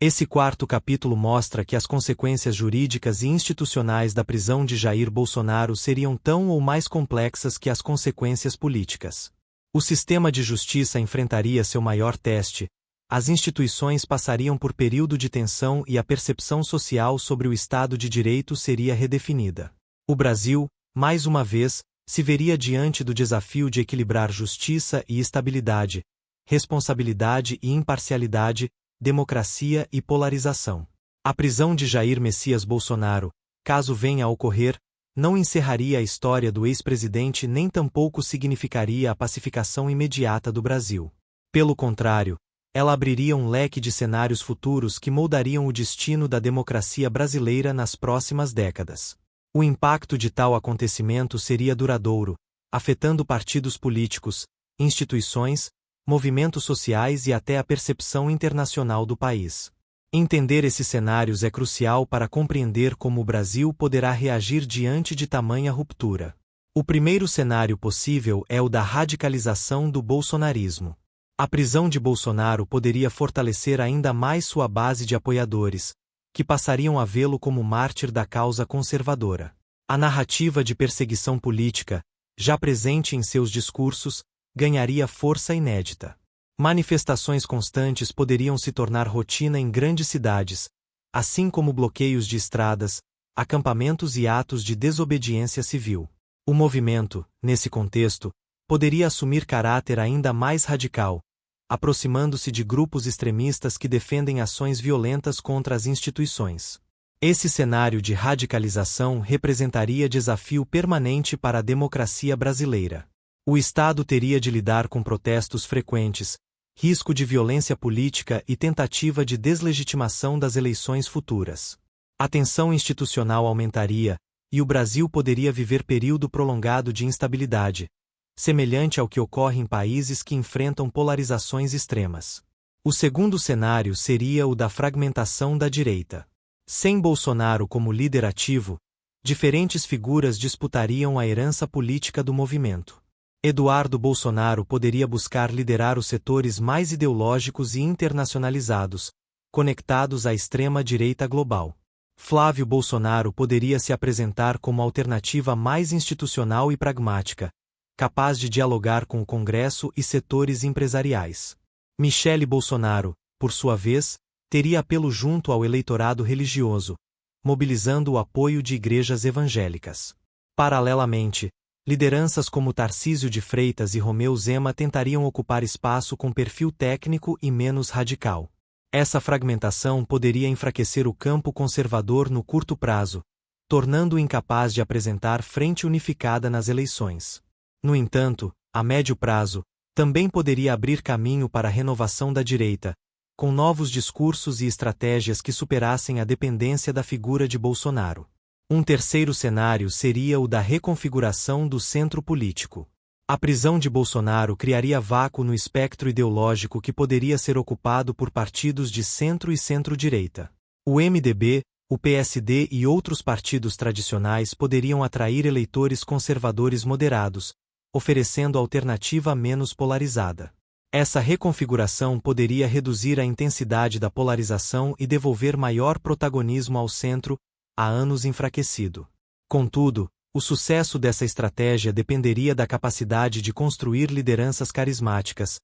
Esse quarto capítulo mostra que as consequências jurídicas e institucionais da prisão de Jair Bolsonaro seriam tão ou mais complexas que as consequências políticas. O sistema de justiça enfrentaria seu maior teste, as instituições passariam por período de tensão e a percepção social sobre o Estado de Direito seria redefinida. O Brasil, mais uma vez, se veria diante do desafio de equilibrar justiça e estabilidade, responsabilidade e imparcialidade, democracia e polarização. A prisão de Jair Messias Bolsonaro, caso venha a ocorrer, não encerraria a história do ex-presidente nem tampouco significaria a pacificação imediata do Brasil. Pelo contrário, ela abriria um leque de cenários futuros que moldariam o destino da democracia brasileira nas próximas décadas. O impacto de tal acontecimento seria duradouro, afetando partidos políticos, instituições, movimentos sociais e até a percepção internacional do país. Entender esses cenários é crucial para compreender como o Brasil poderá reagir diante de tamanha ruptura. O primeiro cenário possível é o da radicalização do bolsonarismo. A prisão de Bolsonaro poderia fortalecer ainda mais sua base de apoiadores, que passariam a vê-lo como mártir da causa conservadora. A narrativa de perseguição política, já presente em seus discursos, ganharia força inédita. Manifestações constantes poderiam se tornar rotina em grandes cidades, assim como bloqueios de estradas, acampamentos e atos de desobediência civil. O movimento, nesse contexto, poderia assumir caráter ainda mais radical, aproximando-se de grupos extremistas que defendem ações violentas contra as instituições. Esse cenário de radicalização representaria desafio permanente para a democracia brasileira. O Estado teria de lidar com protestos frequentes, risco de violência política e tentativa de deslegitimação das eleições futuras. A tensão institucional aumentaria, e o Brasil poderia viver período prolongado de instabilidade, semelhante ao que ocorre em países que enfrentam polarizações extremas. O segundo cenário seria o da fragmentação da direita. Sem Bolsonaro como líder ativo, diferentes figuras disputariam a herança política do movimento. Eduardo Bolsonaro poderia buscar liderar os setores mais ideológicos e internacionalizados, conectados à extrema-direita global. Flávio Bolsonaro poderia se apresentar como alternativa mais institucional e pragmática, capaz de dialogar com o Congresso e setores empresariais. Michele Bolsonaro, por sua vez, teria apelo junto ao eleitorado religioso, mobilizando o apoio de igrejas evangélicas. Paralelamente, lideranças como Tarcísio de Freitas e Romeu Zema tentariam ocupar espaço com perfil técnico e menos radical. Essa fragmentação poderia enfraquecer o campo conservador no curto prazo, tornando-o incapaz de apresentar frente unificada nas eleições. No entanto, a médio prazo, também poderia abrir caminho para a renovação da direita, com novos discursos e estratégias que superassem a dependência da figura de Bolsonaro. Um terceiro cenário seria o da reconfiguração do centro político. A prisão de Bolsonaro criaria vácuo no espectro ideológico que poderia ser ocupado por partidos de centro e centro-direita. O MDB, o PSD e outros partidos tradicionais poderiam atrair eleitores conservadores moderados, oferecendo alternativa menos polarizada. Essa reconfiguração poderia reduzir a intensidade da polarização e devolver maior protagonismo ao centro, há anos enfraquecido. Contudo, o sucesso dessa estratégia dependeria da capacidade de construir lideranças carismáticas,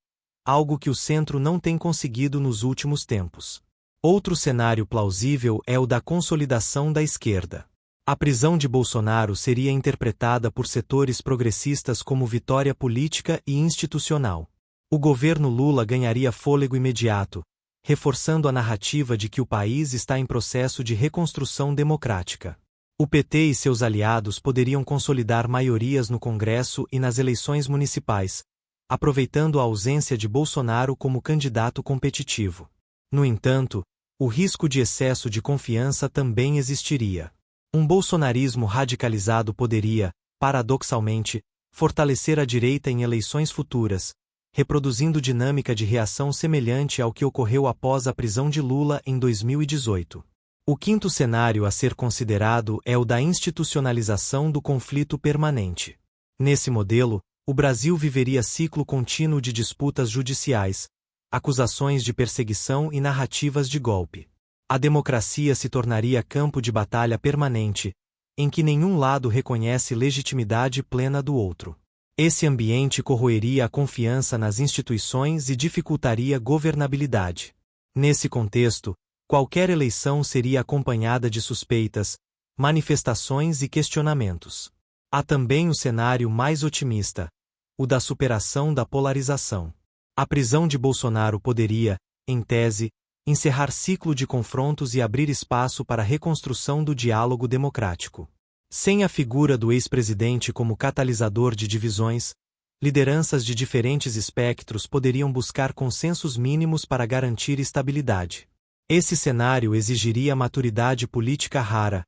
algo que o centro não tem conseguido nos últimos tempos. Outro cenário plausível é o da consolidação da esquerda. A prisão de Bolsonaro seria interpretada por setores progressistas como vitória política e institucional. O governo Lula ganharia fôlego imediato, reforçando a narrativa de que o país está em processo de reconstrução democrática. O PT e seus aliados poderiam consolidar maiorias no Congresso e nas eleições municipais, aproveitando a ausência de Bolsonaro como candidato competitivo. No entanto, o risco de excesso de confiança também existiria. Um bolsonarismo radicalizado poderia, paradoxalmente, fortalecer a direita em eleições futuras, reproduzindo dinâmica de reação semelhante ao que ocorreu após a prisão de Lula em 2018. O quinto cenário a ser considerado é o da institucionalização do conflito permanente. Nesse modelo, o Brasil viveria ciclo contínuo de disputas judiciais, acusações de perseguição e narrativas de golpe. A democracia se tornaria campo de batalha permanente, em que nenhum lado reconhece legitimidade plena do outro. Esse ambiente corroeria a confiança nas instituições e dificultaria governabilidade. Nesse contexto, qualquer eleição seria acompanhada de suspeitas, manifestações e questionamentos. Há também o cenário mais otimista, o da superação da polarização. A prisão de Bolsonaro poderia, em tese, encerrar ciclo de confrontos e abrir espaço para a reconstrução do diálogo democrático. Sem a figura do ex-presidente como catalisador de divisões, lideranças de diferentes espectros poderiam buscar consensos mínimos para garantir estabilidade. Esse cenário exigiria maturidade política rara,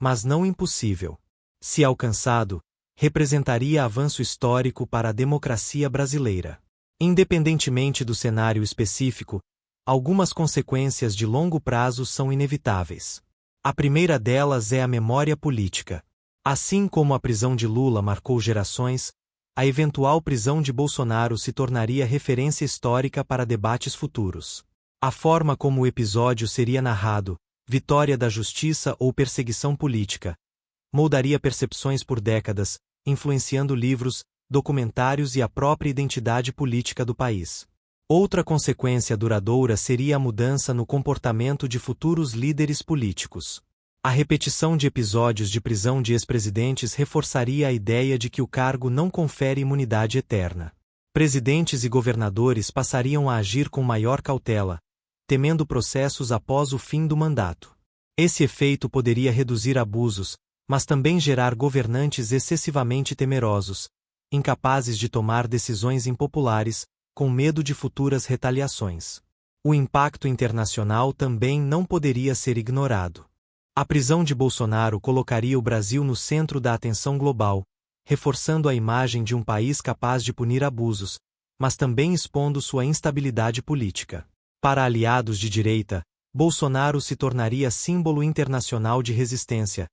mas não impossível. Se alcançado, representaria avanço histórico para a democracia brasileira. Independentemente do cenário específico, algumas consequências de longo prazo são inevitáveis. A primeira delas é a memória política. Assim como a prisão de Lula marcou gerações, a eventual prisão de Bolsonaro se tornaria referência histórica para debates futuros. A forma como o episódio seria narrado, vitória da justiça ou perseguição política, moldaria percepções por décadas, influenciando livros, documentários e a própria identidade política do país. Outra consequência duradoura seria a mudança no comportamento de futuros líderes políticos. A repetição de episódios de prisão de ex-presidentes reforçaria a ideia de que o cargo não confere imunidade eterna. Presidentes e governadores passariam a agir com maior cautela, temendo processos após o fim do mandato. Esse efeito poderia reduzir abusos, mas também gerar governantes excessivamente temerosos, incapazes de tomar decisões impopulares, com medo de futuras retaliações. O impacto internacional também não poderia ser ignorado. A prisão de Bolsonaro colocaria o Brasil no centro da atenção global, reforçando a imagem de um país capaz de punir abusos, mas também expondo sua instabilidade política. Para aliados de direita, Bolsonaro se tornaria símbolo internacional de resistência,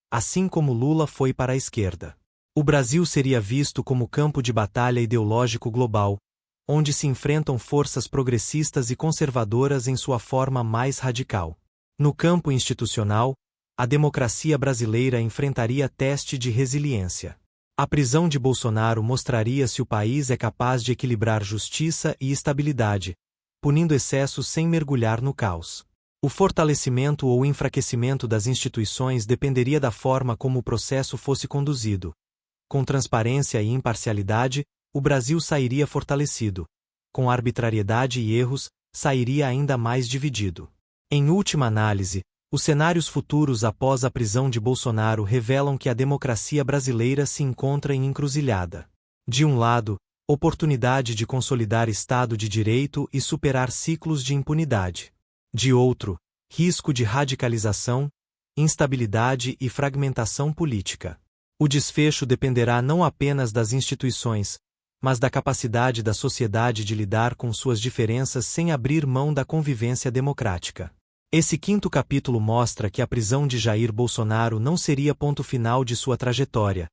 assim como Lula foi para a esquerda. O Brasil seria visto como campo de batalha ideológico global, onde se enfrentam forças progressistas e conservadoras em sua forma mais radical. No campo institucional, a democracia brasileira enfrentaria teste de resiliência. A prisão de Bolsonaro mostraria se o país é capaz de equilibrar justiça e estabilidade, punindo excessos sem mergulhar no caos. O fortalecimento ou enfraquecimento das instituições dependeria da forma como o processo fosse conduzido. Com transparência e imparcialidade, o Brasil sairia fortalecido. Com arbitrariedade e erros, sairia ainda mais dividido. Em última análise, os cenários futuros após a prisão de Bolsonaro revelam que a democracia brasileira se encontra em encruzilhada. De um lado, oportunidade de consolidar Estado de Direito e superar ciclos de impunidade. De outro, risco de radicalização, instabilidade e fragmentação política. O desfecho dependerá não apenas das instituições, mas da capacidade da sociedade de lidar com suas diferenças sem abrir mão da convivência democrática. Esse quinto capítulo mostra que a prisão de Jair Bolsonaro não seria ponto final de sua trajetória,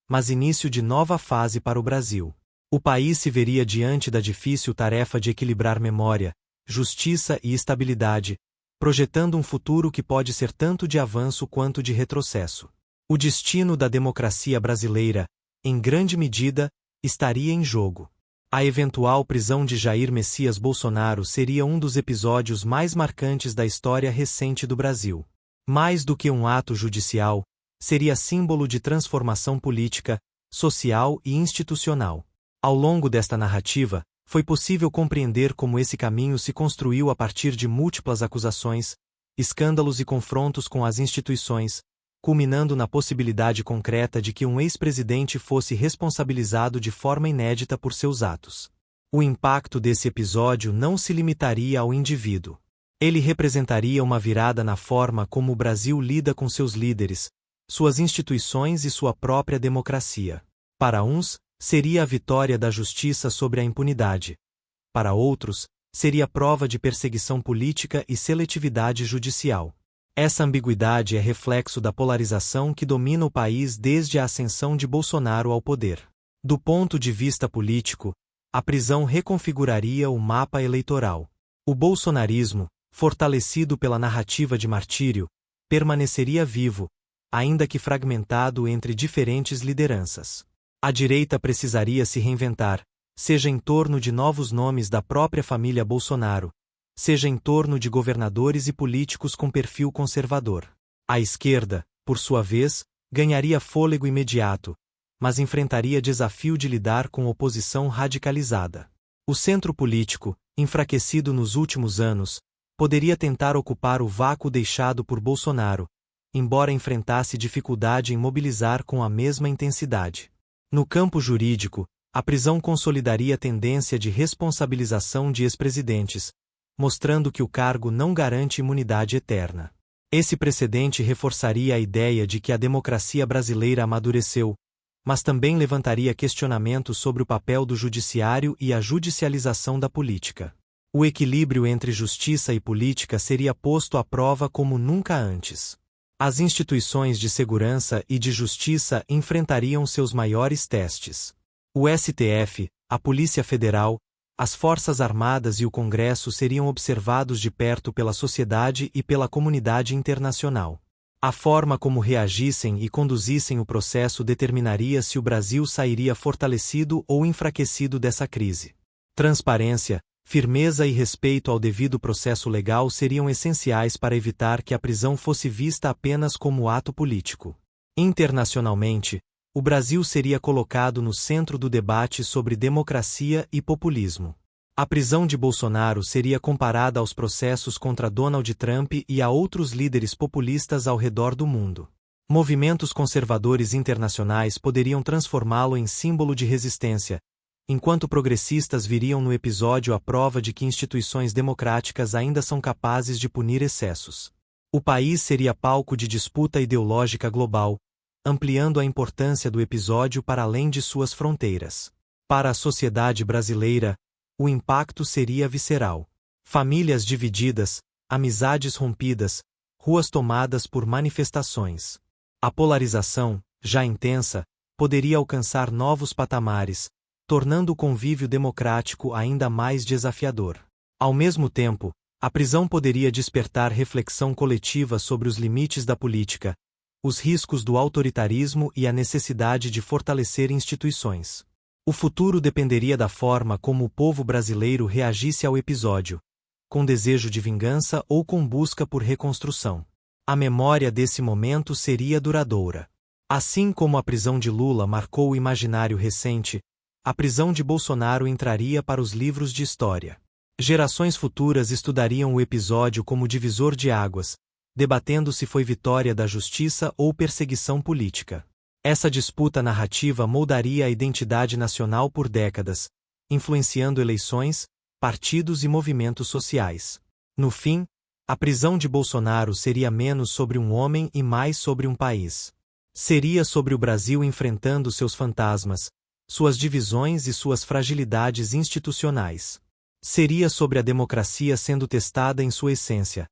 mas início de nova fase para o Brasil. O país se veria diante da difícil tarefa de equilibrar memória, justiça e estabilidade, projetando um futuro que pode ser tanto de avanço quanto de retrocesso. O destino da democracia brasileira, em grande medida, estaria em jogo. A eventual prisão de Jair Messias Bolsonaro seria um dos episódios mais marcantes da história recente do Brasil. Mais do que um ato judicial, seria símbolo de transformação política, social e institucional. Ao longo desta narrativa, foi possível compreender como esse caminho se construiu a partir de múltiplas acusações, escândalos e confrontos com as instituições, culminando na possibilidade concreta de que um ex-presidente fosse responsabilizado de forma inédita por seus atos. O impacto desse episódio não se limitaria ao indivíduo. Ele representaria uma virada na forma como o Brasil lida com seus líderes, suas instituições e sua própria democracia. Para uns, seria a vitória da justiça sobre a impunidade. Para outros, seria prova de perseguição política e seletividade judicial. Essa ambiguidade é reflexo da polarização que domina o país desde a ascensão de Bolsonaro ao poder. Do ponto de vista político, a prisão reconfiguraria o mapa eleitoral. O bolsonarismo, fortalecido pela narrativa de martírio, permaneceria vivo, ainda que fragmentado entre diferentes lideranças. A direita precisaria se reinventar, seja em torno de novos nomes da própria família Bolsonaro, seja em torno de governadores e políticos com perfil conservador. A esquerda, por sua vez, ganharia fôlego imediato, mas enfrentaria desafio de lidar com oposição radicalizada. O centro político, enfraquecido nos últimos anos, poderia tentar ocupar o vácuo deixado por Bolsonaro, embora enfrentasse dificuldade em mobilizar com a mesma intensidade. No campo jurídico, a prisão consolidaria a tendência de responsabilização de ex-presidentes, mostrando que o cargo não garante imunidade eterna. Esse precedente reforçaria a ideia de que a democracia brasileira amadureceu, mas também levantaria questionamentos sobre o papel do judiciário e a judicialização da política. O equilíbrio entre justiça e política seria posto à prova como nunca antes. As instituições de segurança e de justiça enfrentariam seus maiores testes. O STF, a Polícia Federal, as Forças Armadas e o Congresso seriam observados de perto pela sociedade e pela comunidade internacional. A forma como reagissem e conduzissem o processo determinaria se o Brasil sairia fortalecido ou enfraquecido dessa crise. Transparência, firmeza e respeito ao devido processo legal seriam essenciais para evitar que a prisão fosse vista apenas como ato político. Internacionalmente, o Brasil seria colocado no centro do debate sobre democracia e populismo. A prisão de Bolsonaro seria comparada aos processos contra Donald Trump e a outros líderes populistas ao redor do mundo. Movimentos conservadores internacionais poderiam transformá-lo em símbolo de resistência, enquanto progressistas viriam no episódio a prova de que instituições democráticas ainda são capazes de punir excessos. O país seria palco de disputa ideológica global, ampliando a importância do episódio para além de suas fronteiras. Para a sociedade brasileira, o impacto seria visceral. Famílias divididas, amizades rompidas, ruas tomadas por manifestações. A polarização, já intensa, poderia alcançar novos patamares, tornando o convívio democrático ainda mais desafiador. Ao mesmo tempo, a prisão poderia despertar reflexão coletiva sobre os limites da política, os riscos do autoritarismo e a necessidade de fortalecer instituições. O futuro dependeria da forma como o povo brasileiro reagisse ao episódio, com desejo de vingança ou com busca por reconstrução. A memória desse momento seria duradoura. Assim como a prisão de Lula marcou o imaginário recente, a prisão de Bolsonaro entraria para os livros de história. Gerações futuras estudariam o episódio como divisor de águas, debatendo se foi vitória da justiça ou perseguição política. Essa disputa narrativa moldaria a identidade nacional por décadas, influenciando eleições, partidos e movimentos sociais. No fim, a prisão de Bolsonaro seria menos sobre um homem e mais sobre um país. Seria sobre o Brasil enfrentando seus fantasmas, suas divisões e suas fragilidades institucionais. Seria sobre a democracia sendo testada em sua essência,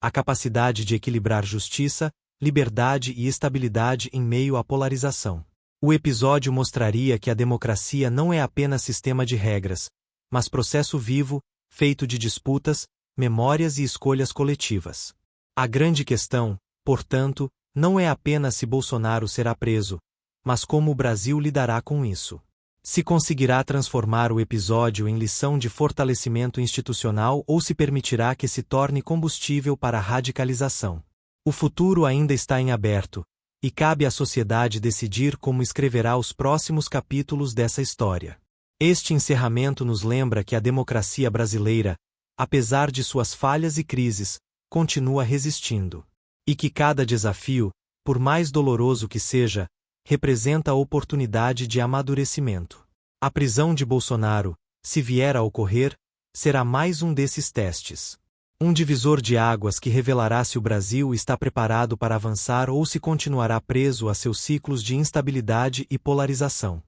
a capacidade de equilibrar justiça, liberdade e estabilidade em meio à polarização. O episódio mostraria que a democracia não é apenas sistema de regras, mas processo vivo, feito de disputas, memórias e escolhas coletivas. A grande questão, portanto, não é apenas se Bolsonaro será preso, mas como o Brasil lidará com isso. Se conseguirá transformar o episódio em lição de fortalecimento institucional ou se permitirá que se torne combustível para a radicalização. O futuro ainda está em aberto, e cabe à sociedade decidir como escreverá os próximos capítulos dessa história. Este encerramento nos lembra que a democracia brasileira, apesar de suas falhas e crises, continua resistindo. E que cada desafio, por mais doloroso que seja, representa a oportunidade de amadurecimento. A prisão de Bolsonaro, se vier a ocorrer, será mais um desses testes. Um divisor de águas que revelará se o Brasil está preparado para avançar ou se continuará preso a seus ciclos de instabilidade e polarização.